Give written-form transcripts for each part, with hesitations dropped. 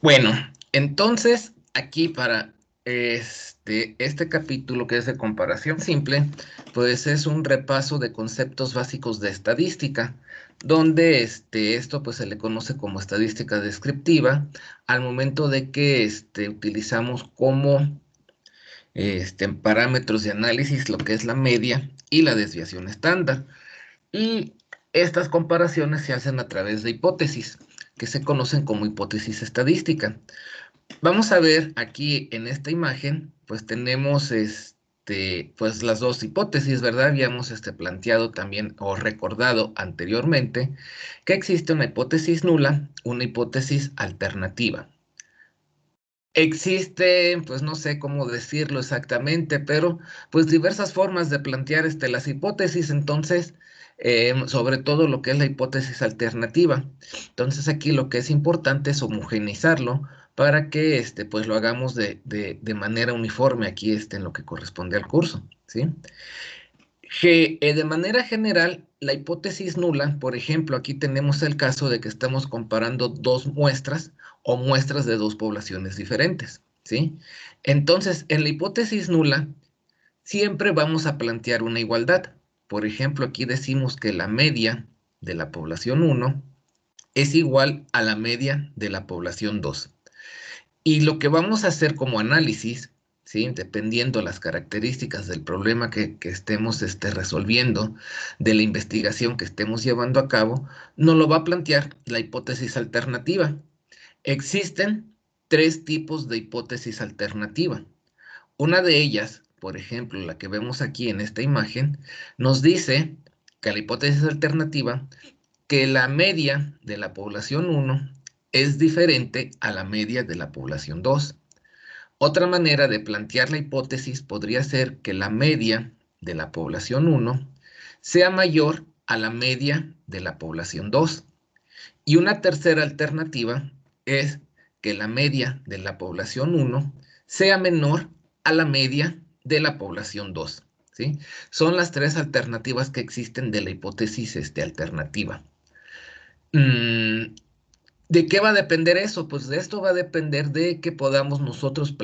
Bueno, entonces aquí para este capítulo que es de comparación simple, pues es un repaso de conceptos básicos de estadística, donde esto pues se le conoce como estadística descriptiva al momento de que utilizamos como parámetros de análisis lo que es la media y la desviación estándar. Y estas comparaciones se hacen a través de hipótesis, que se conocen como hipótesis estadística. Vamos a ver aquí en esta imagen, pues tenemos pues las dos hipótesis, ¿verdad? Habíamos planteado también o recordado anteriormente que existe una hipótesis nula, una hipótesis alternativa. Existe, pues no sé cómo decirlo exactamente, pero pues diversas formas de plantear las hipótesis, entonces, sobre todo lo que es la hipótesis alternativa. Entonces aquí lo que es importante es homogeneizarlo para que pues lo hagamos de manera uniforme aquí en lo que corresponde al curso, ¿sí? De manera general, la hipótesis nula, por ejemplo, aquí tenemos el caso de que estamos comparando dos muestras o muestras de dos poblaciones diferentes, ¿sí? Entonces, en la hipótesis nula, siempre vamos a plantear una igualdad. Por ejemplo, aquí decimos que la media de la población 1 es igual a la media de la población 2. Y lo que vamos a hacer como análisis, ¿sí? Dependiendo las características del problema que estemos resolviendo, de la investigación que estemos llevando a cabo, nos lo va a plantear la hipótesis alternativa. Existen tres tipos de hipótesis alternativa. Una de ellas, por ejemplo, la que vemos aquí en esta imagen, nos dice que la hipótesis alternativa que la media de la población 1 es diferente a la media de la población 2. Otra manera de plantear la hipótesis podría ser que la media de la población 1 sea mayor a la media de la población 2. Y una tercera alternativa es que la media de la población 1 sea menor a la media de la población 2. ¿Sí? Son las tres alternativas que existen de la hipótesis alternativa. ¿De qué va a depender eso? Pues de esto va a depender de que podamos nosotros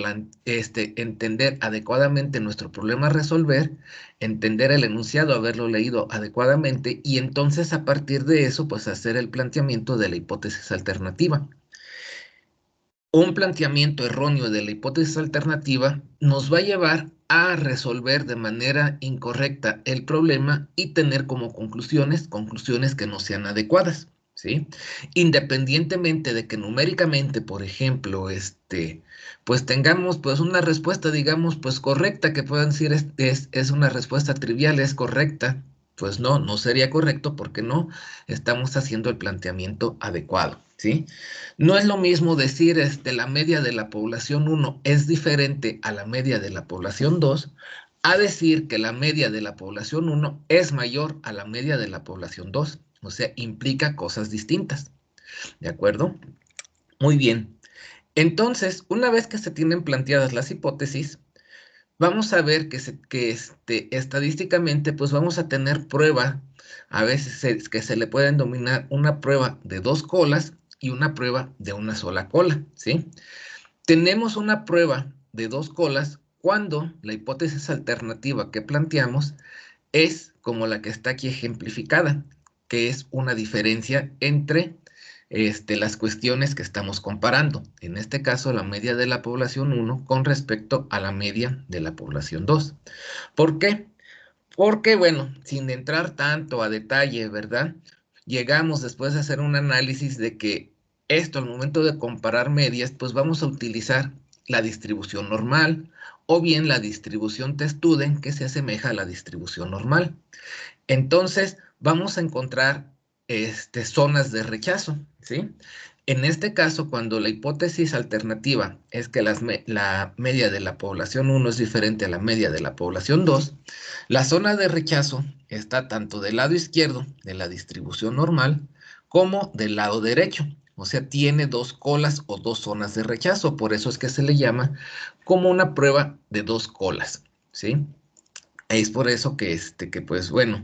entender adecuadamente nuestro problema a resolver, entender el enunciado, haberlo leído adecuadamente y entonces a partir de eso, pues hacer el planteamiento de la hipótesis alternativa. Un planteamiento erróneo de la hipótesis alternativa nos va a llevar a resolver de manera incorrecta el problema y tener como conclusiones que no sean adecuadas, ¿sí? Independientemente de que numéricamente, por ejemplo, pues tengamos pues una respuesta, digamos, pues correcta, que puedan decir es una respuesta trivial, es correcta, pues no sería correcto porque no estamos haciendo el planteamiento adecuado, ¿sí? No es lo mismo decir la media de la población 1 es diferente a la media de la población 2, a decir que la media de la población 1 es mayor a la media de la población 2. O sea, implica cosas distintas. ¿De acuerdo? Muy bien. Entonces, una vez que se tienen planteadas las hipótesis, vamos a ver que estadísticamente, pues vamos a tener prueba, a veces que se le pueden denominar una prueba de dos colas y una prueba de una sola cola, ¿sí? Tenemos una prueba de dos colas cuando la hipótesis alternativa que planteamos es como la que está aquí ejemplificada, que es una diferencia entre las cuestiones que estamos comparando. En este caso, la media de la población 1 con respecto a la media de la población 2. ¿Por qué? Porque, bueno, sin entrar tanto a detalle, ¿verdad? Llegamos después de hacer un análisis de que esto, al momento de comparar medias, pues vamos a utilizar la distribución normal o bien la distribución T-Student que se asemeja a la distribución normal. Entonces, vamos a encontrar zonas de rechazo, ¿sí? En este caso, cuando la hipótesis alternativa es que la media de la población 1 es diferente a la media de la población 2, la zona de rechazo está tanto del lado izquierdo de la distribución normal como del lado derecho. O sea, tiene dos colas o dos zonas de rechazo. Por eso es que se le llama como una prueba de dos colas, ¿sí? Es por eso que pues bueno,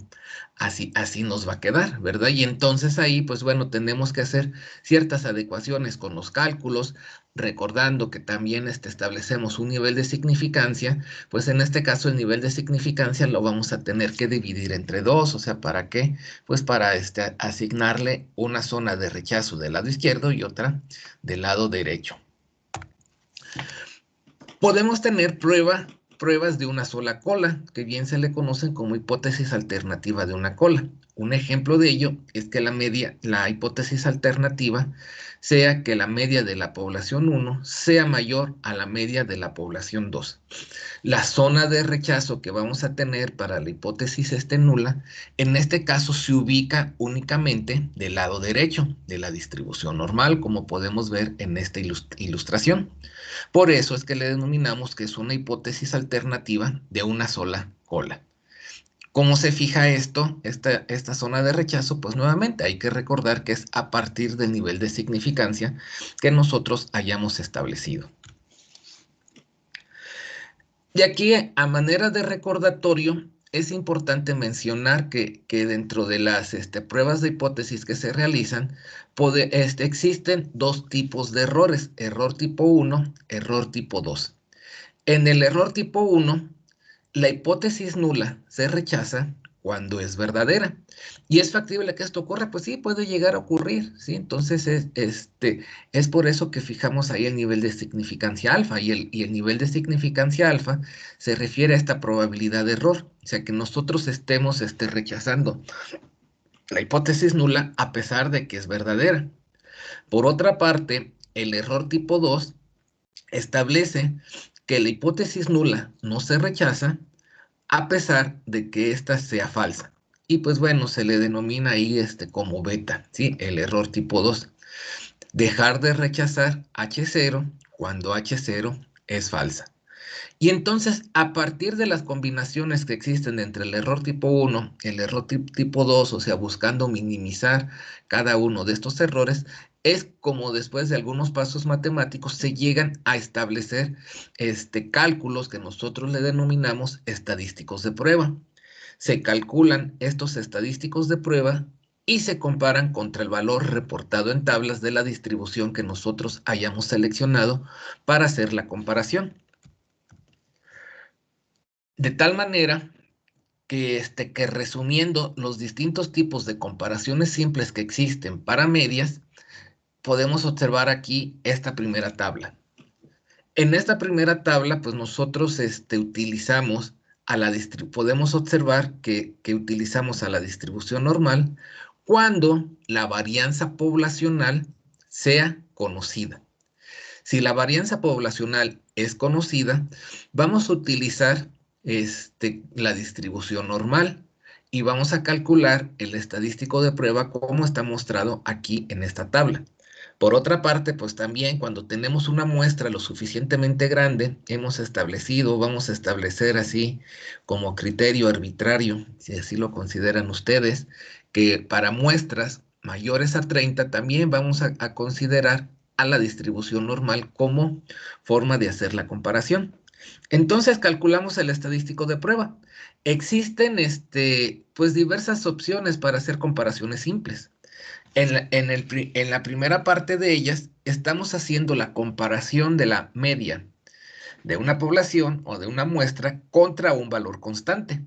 así nos va a quedar, ¿verdad? Y entonces ahí, pues bueno, tenemos que hacer ciertas adecuaciones con los cálculos, recordando que también establecemos un nivel de significancia, pues en este caso el nivel de significancia lo vamos a tener que dividir entre dos, o sea, ¿para qué? Pues para asignarle una zona de rechazo del lado izquierdo y otra del lado derecho. Podemos tener pruebas de una sola cola, que bien se le conocen como hipótesis alternativa de una cola. Un ejemplo de ello es que la hipótesis alternativa sea que la media de la población 1 sea mayor a la media de la población 2. La zona de rechazo que vamos a tener para la hipótesis nula, en este caso se ubica únicamente del lado derecho de la distribución normal, como podemos ver en esta ilustración. Por eso es que le denominamos que es una hipótesis alternativa de una sola cola. ¿Cómo se fija esta zona de rechazo? Pues nuevamente hay que recordar que es a partir del nivel de significancia que nosotros hayamos establecido. De aquí, a manera de recordatorio, es importante mencionar que dentro de las pruebas de hipótesis que se realizan, existen dos tipos de errores, error tipo 1, error tipo 2. En el error tipo 1, la hipótesis nula se rechaza cuando es verdadera. ¿Y es factible que esto ocurra? Pues sí, puede llegar a ocurrir, ¿sí? Entonces, es por eso que fijamos ahí el nivel de significancia alfa, y el nivel de significancia alfa se refiere a esta probabilidad de error, o sea, que nosotros estemos rechazando la hipótesis nula a pesar de que es verdadera. Por otra parte, el error tipo 2 establece que la hipótesis nula no se rechaza a pesar de que ésta sea falsa. Y pues bueno, se le denomina ahí como beta, ¿sí? El error tipo 2. Dejar de rechazar H0 cuando H0 es falsa. Y entonces, a partir de las combinaciones que existen entre el error tipo 1 y el error tipo 2, o sea, buscando minimizar cada uno de estos errores, es como después de algunos pasos matemáticos se llegan a establecer cálculos que nosotros le denominamos estadísticos de prueba. Se calculan estos estadísticos de prueba y se comparan contra el valor reportado en tablas de la distribución que nosotros hayamos seleccionado para hacer la comparación. De tal manera que resumiendo los distintos tipos de comparaciones simples que existen para medias, podemos observar aquí esta primera tabla. En esta primera tabla, pues nosotros utilizamos podemos observar que utilizamos a la distribución normal cuando la varianza poblacional sea conocida. Si la varianza poblacional es conocida, vamos a utilizar la distribución normal y vamos a calcular el estadístico de prueba como está mostrado aquí en esta tabla. Por otra parte, pues también cuando tenemos una muestra lo suficientemente grande, vamos a establecer así como criterio arbitrario, si así lo consideran ustedes, que para muestras mayores a 30 también vamos a considerar a la distribución normal como forma de hacer la comparación. Entonces calculamos el estadístico de prueba. Existen pues diversas opciones para hacer comparaciones simples. En la primera parte de ellas estamos haciendo la comparación de la media de una población o de una muestra contra un valor constante.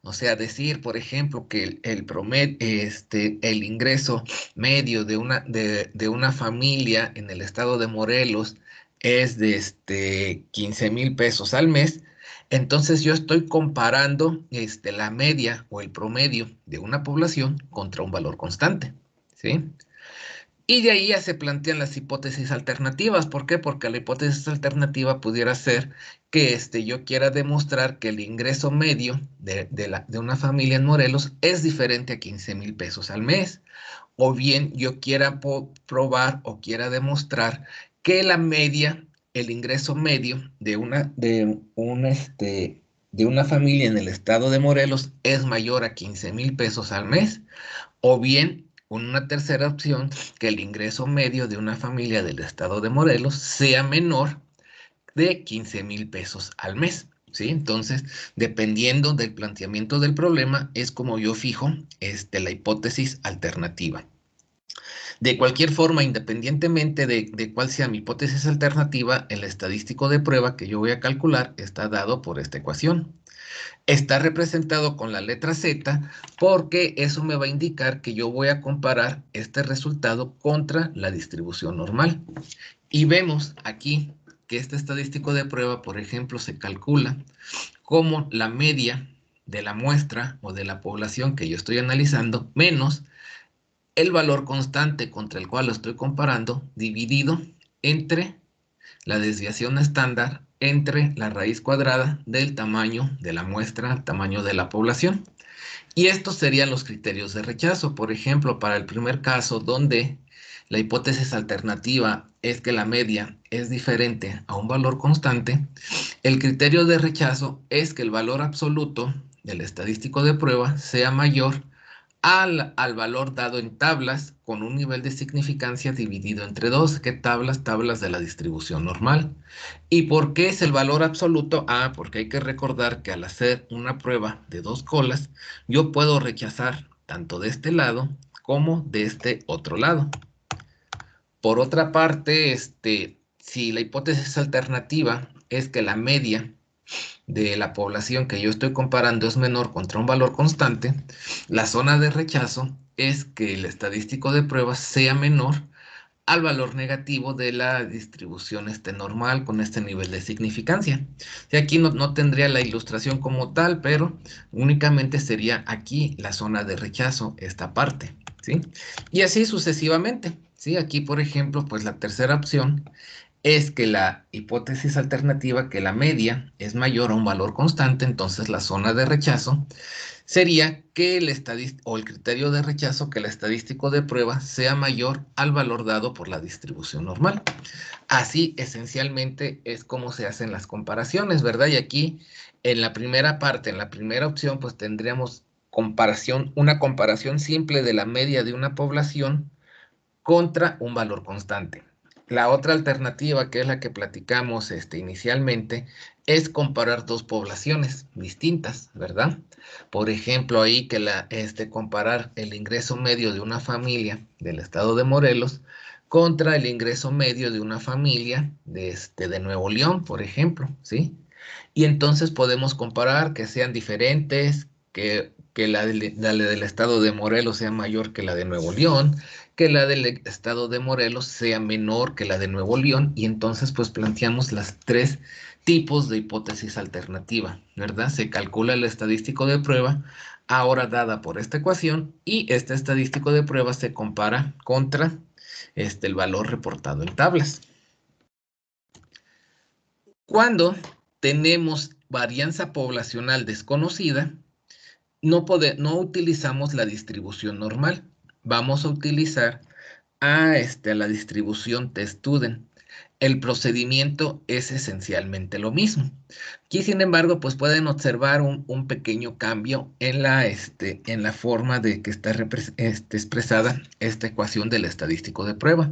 O sea, decir, por ejemplo, que el ingreso medio de una familia en el estado de Morelos es de 15,000 pesos al mes. Entonces yo estoy comparando la media o el promedio de una población contra un valor constante, ¿sí? Y de ahí ya se plantean las hipótesis alternativas. ¿Por qué? Porque la hipótesis alternativa pudiera ser que yo quiera demostrar que el ingreso medio de una familia en Morelos es diferente a 15,000 pesos al mes. O bien yo quiera probar o quiera demostrar que la media, el ingreso medio de una familia en el estado de Morelos es mayor a 15,000 pesos al mes. O bien, una tercera opción, que el ingreso medio de una familia del estado de Morelos sea menor de 15,000 pesos al mes. ¿sí? Entonces, dependiendo del planteamiento del problema, es como yo fijo la hipótesis alternativa. De cualquier forma, independientemente de cuál sea mi hipótesis alternativa, el estadístico de prueba que yo voy a calcular está dado por esta ecuación. Está representado con la letra Z porque eso me va a indicar que yo voy a comparar este resultado contra la distribución normal. Y vemos aquí que este estadístico de prueba, por ejemplo, se calcula como la media de la muestra o de la población que yo estoy analizando menos el valor constante contra el cual lo estoy comparando dividido entre la desviación estándar entre la raíz cuadrada del tamaño de la muestra, tamaño de la población. Y estos serían los criterios de rechazo. Por ejemplo, para el primer caso donde la hipótesis alternativa es que la media es diferente a un valor constante, el criterio de rechazo es que el valor absoluto del estadístico de prueba sea mayor al valor dado en tablas con un nivel de significancia dividido entre 2. ¿Qué tablas? Tablas de la distribución normal. ¿Y por qué es el valor absoluto? Porque hay que recordar que al hacer una prueba de 2 colas, yo puedo rechazar tanto de este lado como de este otro lado. Por otra parte, si la hipótesis alternativa es que la media de la población que yo estoy comparando es menor contra un valor constante, la zona de rechazo es que el estadístico de pruebas sea menor al valor negativo de la distribución normal con este nivel de significancia. Y aquí no tendría la ilustración como tal, pero únicamente sería aquí la zona de rechazo, esta parte, ¿sí? Y así sucesivamente, ¿sí? Aquí, por ejemplo, pues la tercera opción es que la hipótesis alternativa, que la media es mayor a un valor constante, entonces la zona de rechazo sería que el criterio de rechazo, que el estadístico de prueba sea mayor al valor dado por la distribución normal. Así esencialmente es como se hacen las comparaciones, ¿verdad? Y aquí en la primera parte, en la primera opción, pues tendríamos una comparación simple de la media de una población contra un valor constante. La otra alternativa, que es la que platicamos inicialmente, es comparar dos poblaciones distintas, ¿verdad? Por ejemplo, ahí que comparar el ingreso medio de una familia del estado de Morelos contra el ingreso medio de una familia de Nuevo León, por ejemplo, ¿sí? Y entonces podemos comparar que sean diferentes, que la del estado de Morelos sea mayor que la de Nuevo León, que la del estado de Morelos sea menor que la de Nuevo León, y entonces pues planteamos las tres tipos de hipótesis alternativa, ¿verdad? Se calcula el estadístico de prueba, ahora dada por esta ecuación, y este estadístico de prueba se compara contra el valor reportado en tablas. Cuando tenemos varianza poblacional desconocida, no utilizamos la distribución normal. Vamos a utilizar la distribución test-student. El procedimiento es esencialmente lo mismo. Aquí, sin embargo, pues pueden observar un pequeño cambio en la forma de que está expresada esta ecuación del estadístico de prueba.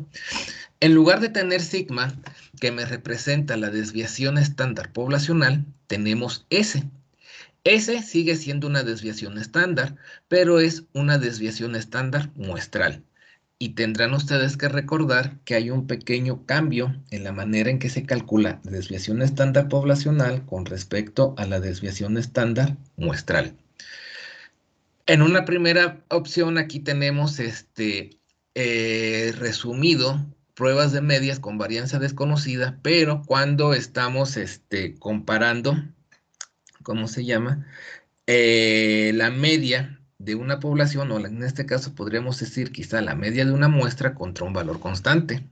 En lugar de tener sigma, que me representa la desviación estándar poblacional, tenemos S. S sigue siendo una desviación estándar, pero es una desviación estándar muestral. Y tendrán ustedes que recordar que hay un pequeño cambio en la manera en que se calcula la desviación estándar poblacional con respecto a la desviación estándar muestral. En una primera opción aquí tenemos resumido pruebas de medias con varianza desconocida, pero cuando estamos comparando, ¿cómo se llama? La media de una población, o en este caso podríamos decir quizá la media de una muestra contra un valor constante.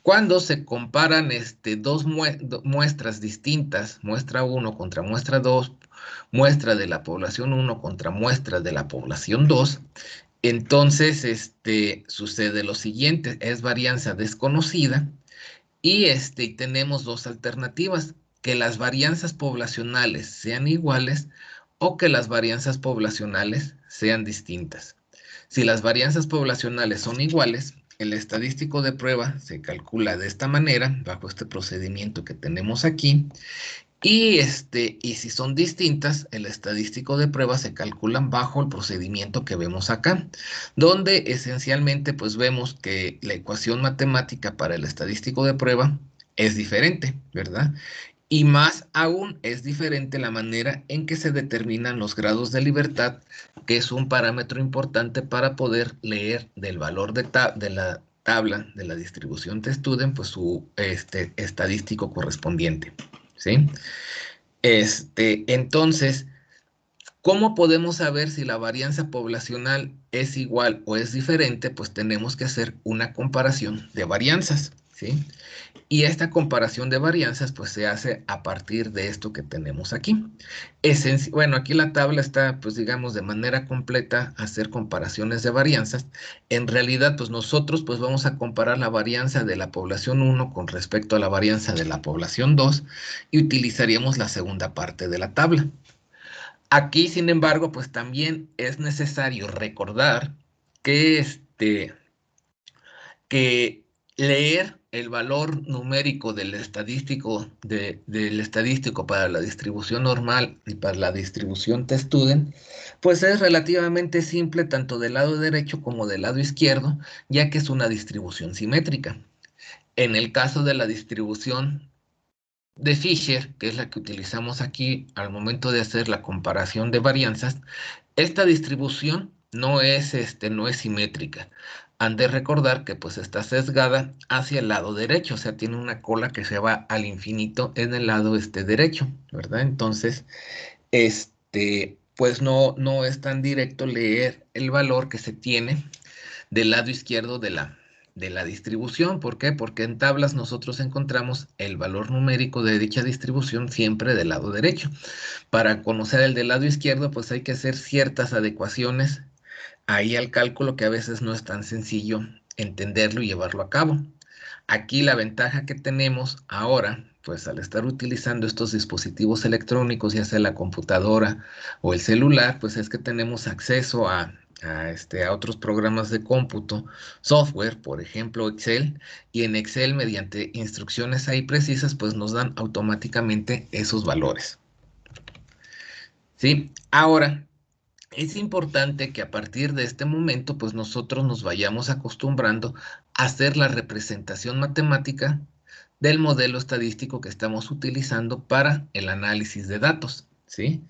Cuando se comparan dos muestras distintas, muestra 1 contra muestra 2, muestra de la población 1 contra muestra de la población 2, entonces sucede lo siguiente, es varianza desconocida y tenemos dos alternativas, que las varianzas poblacionales sean iguales o que las varianzas poblacionales sean distintas. Si las varianzas poblacionales son iguales, el estadístico de prueba se calcula de esta manera, bajo este procedimiento que tenemos aquí, Y si son distintas, el estadístico de prueba se calculan bajo el procedimiento que vemos acá, donde esencialmente pues vemos que la ecuación matemática para el estadístico de prueba es diferente, ¿verdad? Y más aún es diferente la manera en que se determinan los grados de libertad, que es un parámetro importante para poder leer del valor de la tabla de la distribución de Student, pues su estadístico correspondiente, ¿sí? Entonces, ¿cómo podemos saber si la varianza poblacional es igual o es diferente? Pues tenemos que hacer una comparación de varianzas, ¿sí? Y esta comparación de varianzas pues se hace a partir de esto que tenemos aquí. Bueno, aquí la tabla está pues digamos de manera completa a hacer comparaciones de varianzas. En realidad pues nosotros pues vamos a comparar la varianza de la población 1 con respecto a la varianza de la población 2 y utilizaríamos la segunda parte de la tabla. Aquí, sin embargo, pues también es necesario recordar que que leer el valor numérico del estadístico para la distribución normal y para la distribución t-student, pues es relativamente simple tanto del lado derecho como del lado izquierdo, ya que es una distribución simétrica. En el caso de la distribución de Fisher, que es la que utilizamos aquí al momento de hacer la comparación de varianzas, esta distribución no es simétrica. Han de recordar que pues está sesgada hacia el lado derecho, o sea, tiene una cola que se va al infinito en el lado derecho, ¿verdad? Entonces, pues no es tan directo leer el valor que se tiene del lado izquierdo de la distribución. ¿Por qué? Porque en tablas nosotros encontramos el valor numérico de dicha distribución siempre del lado derecho. Para conocer el del lado izquierdo, pues hay que hacer ciertas adecuaciones ahí al cálculo que a veces no es tan sencillo entenderlo y llevarlo a cabo. Aquí la ventaja que tenemos ahora, pues al estar utilizando estos dispositivos electrónicos, ya sea la computadora o el celular, pues es que tenemos acceso a otros programas de cómputo, software, por ejemplo Excel, y en Excel mediante instrucciones ahí precisas, pues nos dan automáticamente esos valores. ¿Sí? Ahora, es importante que a partir de este momento, pues nosotros nos vayamos acostumbrando a hacer la representación matemática del modelo estadístico que estamos utilizando para el análisis de datos, ¿sí?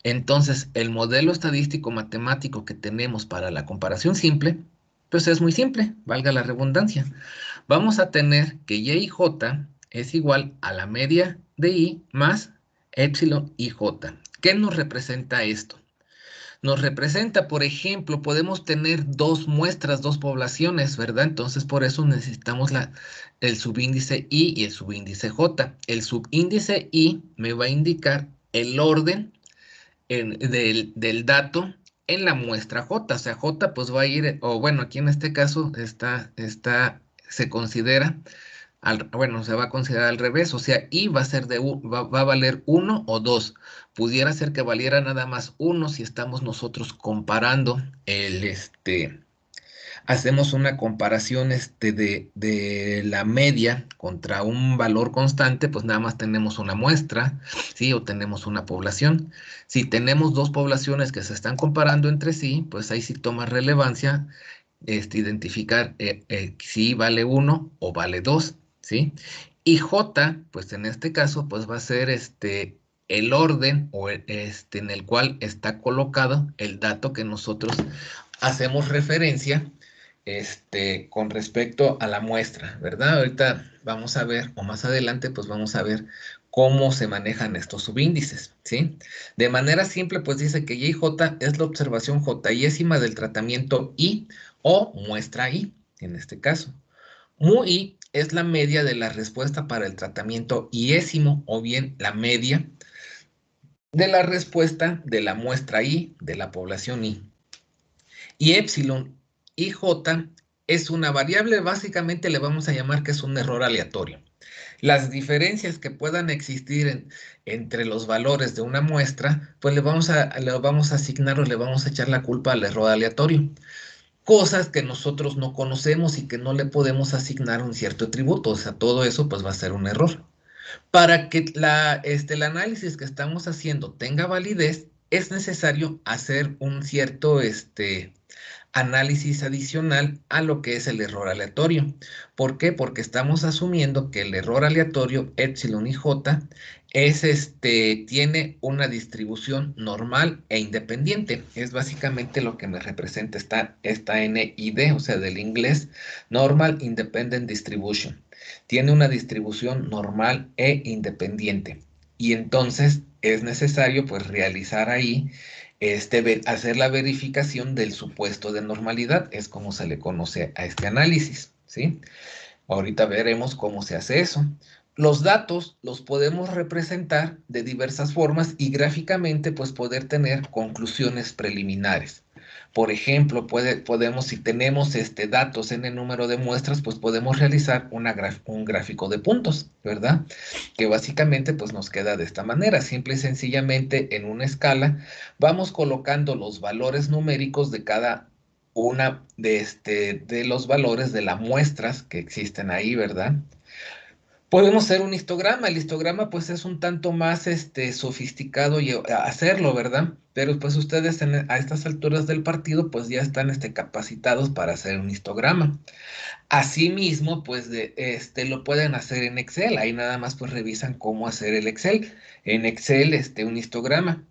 Entonces, el modelo estadístico matemático que tenemos para la comparación simple, pues es muy simple, valga la redundancia. Vamos a tener que y y j es igual a la media de y más epsilon y j. ¿Qué nos representa esto? Nos representa, por ejemplo, podemos tener dos muestras, dos poblaciones, ¿verdad? Entonces, por eso necesitamos el subíndice I y el subíndice J. El subíndice I me va a indicar el orden del dato en la muestra J. O sea, J pues va a ir, o bueno, aquí en este caso se considera bueno, se va a considerar al revés, o sea, I va a ser va a valer 1 o 2. Pudiera ser que valiera nada más 1 si estamos nosotros comparando hacemos una comparación de la media contra un valor constante, pues nada más tenemos una muestra, ¿sí? O tenemos una población. Si tenemos dos poblaciones que se están comparando entre sí, pues ahí sí toma relevancia identificar si vale 1 o vale 2, ¿sí? Y J, pues en este caso, pues va a ser el orden en el cual está colocado el dato que nosotros hacemos referencia con respecto a la muestra, ¿verdad? Ahorita vamos a ver, o más adelante, pues vamos a ver cómo se manejan estos subíndices, ¿sí? De manera simple, pues dice que Y J es la observación J-ésima del tratamiento I o muestra I, en este caso. Mu I es la media de la respuesta para el tratamiento iésimo, o bien la media de la respuesta de la muestra I de la población I. Y epsilon y j es una variable, básicamente le vamos a llamar que es un error aleatorio. Las diferencias que puedan existir entre los valores de una muestra, pues le vamos a asignar o le vamos a echar la culpa al error aleatorio. Cosas que nosotros no conocemos y que no le podemos asignar un cierto atributo, o sea, todo eso pues va a ser un error. Para que el análisis que estamos haciendo tenga validez, es necesario hacer un cierto análisis adicional a lo que es el error aleatorio. ¿Por qué? Porque estamos asumiendo que el error aleatorio epsilon y j tiene una distribución normal e independiente. Es básicamente lo que me representa esta NID, o sea, del inglés Normal Independent Distribution. Tiene una distribución normal e independiente. Y entonces es necesario pues realizar ahí hacer la verificación del supuesto de normalidad, es como se le conoce a este análisis, ¿sí? Ahorita veremos cómo se hace eso. Los datos los podemos representar de diversas formas y gráficamente pues poder tener conclusiones preliminares. Por ejemplo, podemos, si tenemos datos en el número de muestras, pues podemos realizar un gráfico de puntos, ¿verdad? Que básicamente pues nos queda de esta manera, simple y sencillamente en una escala vamos colocando los valores numéricos de cada una de los valores de las muestras que existen ahí, ¿verdad? Podemos hacer un histograma. El histograma pues es un tanto más sofisticado y hacerlo, ¿verdad? Pero pues ustedes a estas alturas del partido pues ya están capacitados para hacer un histograma. Asimismo, pues lo pueden hacer en Excel. Ahí nada más pues revisan cómo hacer el Excel. En Excel, un histograma.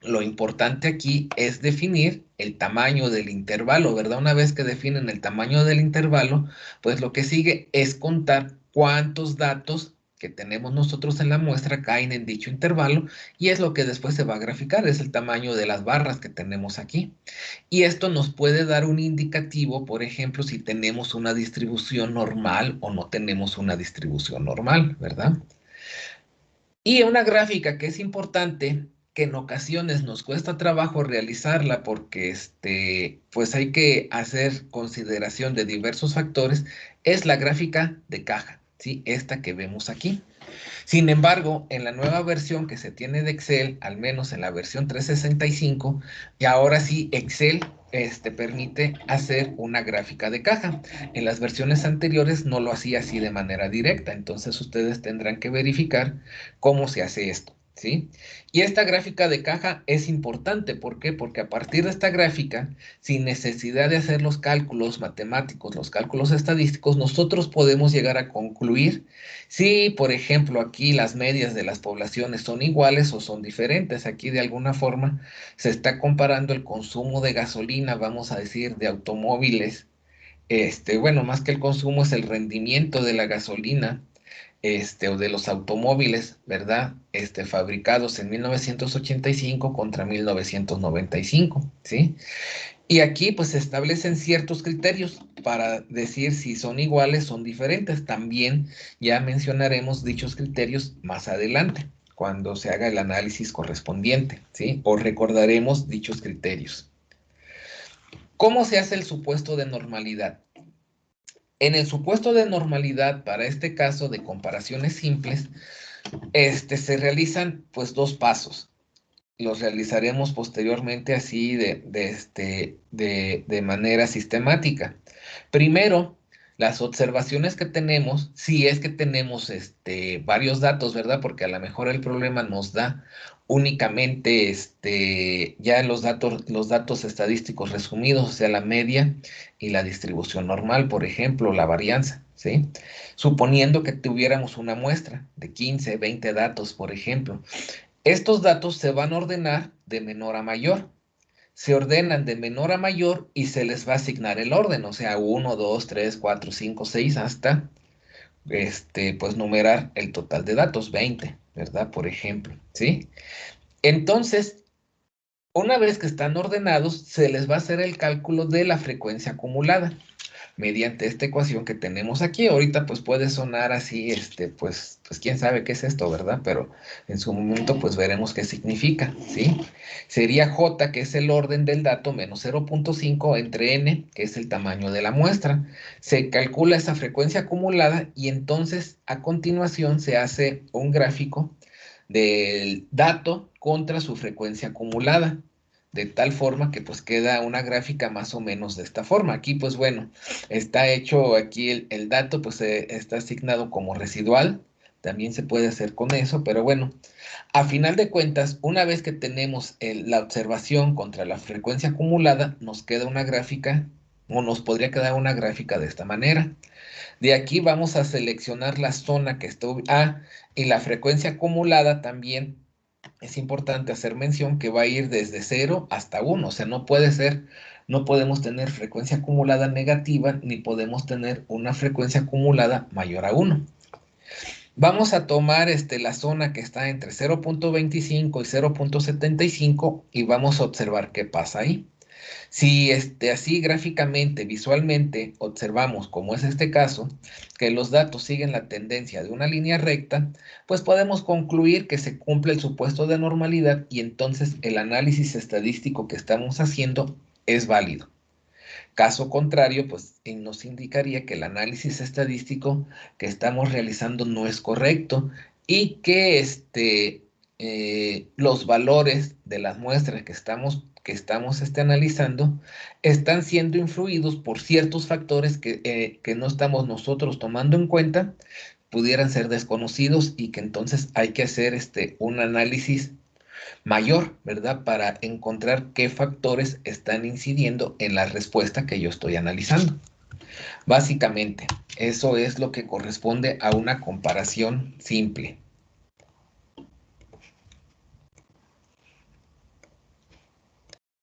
Lo importante aquí es definir el tamaño del intervalo, ¿verdad? Una vez que definen el tamaño del intervalo, pues lo que sigue es contar cuántos datos que tenemos nosotros en la muestra caen en dicho intervalo y es lo que después se va a graficar, es el tamaño de las barras que tenemos aquí. Y esto nos puede dar un indicativo, por ejemplo, si tenemos una distribución normal o no tenemos una distribución normal, ¿verdad? Y una gráfica que es importante, que en ocasiones nos cuesta trabajo realizarla porque pues hay que hacer consideración de diversos factores, es la gráfica de caja, ¿sí? Esta que vemos aquí. Sin embargo, en la nueva versión que se tiene de Excel, al menos en la versión 365, y ahora sí Excel permite hacer una gráfica de caja. En las versiones anteriores no lo hacía así de manera directa, entonces ustedes tendrán que verificar cómo se hace esto, ¿sí? Y esta gráfica de caja es importante, ¿por qué? Porque a partir de esta gráfica, sin necesidad de hacer los cálculos matemáticos, los cálculos estadísticos, nosotros podemos llegar a concluir si, por ejemplo, aquí las medias de las poblaciones son iguales o son diferentes. Aquí de alguna forma se está comparando el consumo de gasolina, vamos a decir, de automóviles. Bueno, más que el consumo es el rendimiento de la gasolina, o de los automóviles, ¿verdad? Fabricados en 1985 contra 1995, ¿sí? Y aquí pues se establecen ciertos criterios para decir si son iguales, son diferentes. También ya mencionaremos dichos criterios más adelante, cuando se haga el análisis correspondiente, ¿sí? O recordaremos dichos criterios. ¿Cómo se hace el supuesto de normalidad? En el supuesto de normalidad, para este caso de comparaciones simples, se realizan pues dos pasos. Los realizaremos posteriormente así de manera sistemática. Primero, las observaciones que tenemos, si es que tenemos varios datos, ¿verdad? Porque a lo mejor el problema nos da únicamente ya los datos estadísticos resumidos, o sea, la media y la distribución normal, por ejemplo, la varianza, ¿sí? Suponiendo que tuviéramos una muestra de 15, 20 datos, por ejemplo. Estos datos se van a ordenar de menor a mayor. Se ordenan de menor a mayor y se les va a asignar el orden, o sea, 1, 2, 3, 4, 5, 6, hasta, pues numerar el total de datos, 20, ¿verdad? Por ejemplo, ¿sí? Entonces, una vez que están ordenados, se les va a hacer el cálculo de la frecuencia acumulada mediante esta ecuación que tenemos aquí. Ahorita pues puede sonar así, pues quién sabe qué es esto, ¿verdad? Pero en su momento pues veremos qué significa, ¿sí? Sería J, que es el orden del dato, menos 0.5 entre N, que es el tamaño de la muestra. Se calcula esa frecuencia acumulada y entonces a continuación se hace un gráfico del dato contra su frecuencia acumulada, de tal forma que pues queda una gráfica más o menos de esta forma. Aquí pues bueno, está hecho aquí el dato pues está asignado como residual, También se puede hacer con eso, pero bueno, a final de cuentas, una vez que tenemos la observación contra la frecuencia acumulada, nos queda una gráfica o nos podría quedar una gráfica de esta manera. De aquí vamos a seleccionar la zona que está y la frecuencia acumulada también es importante hacer mención que va a ir desde 0 hasta 1, o sea, no podemos tener frecuencia acumulada negativa ni podemos tener una frecuencia acumulada mayor a 1. Vamos a tomar la zona que está entre 0.25 y 0.75 y vamos a observar qué pasa ahí. Si así gráficamente, visualmente, observamos, como es este caso, que los datos siguen la tendencia de una línea recta, pues podemos concluir que se cumple el supuesto de normalidad y entonces el análisis estadístico que estamos haciendo es válido. Caso contrario, pues nos indicaría que el análisis estadístico que estamos realizando no es correcto y que los valores de las muestras que estamos analizando están siendo influidos por ciertos factores que no estamos nosotros tomando en cuenta, pudieran ser desconocidos y que entonces hay que hacer un análisis mayor, ¿verdad? Para encontrar qué factores están incidiendo en la respuesta que yo estoy analizando. Básicamente, eso es lo que corresponde a una comparación simple.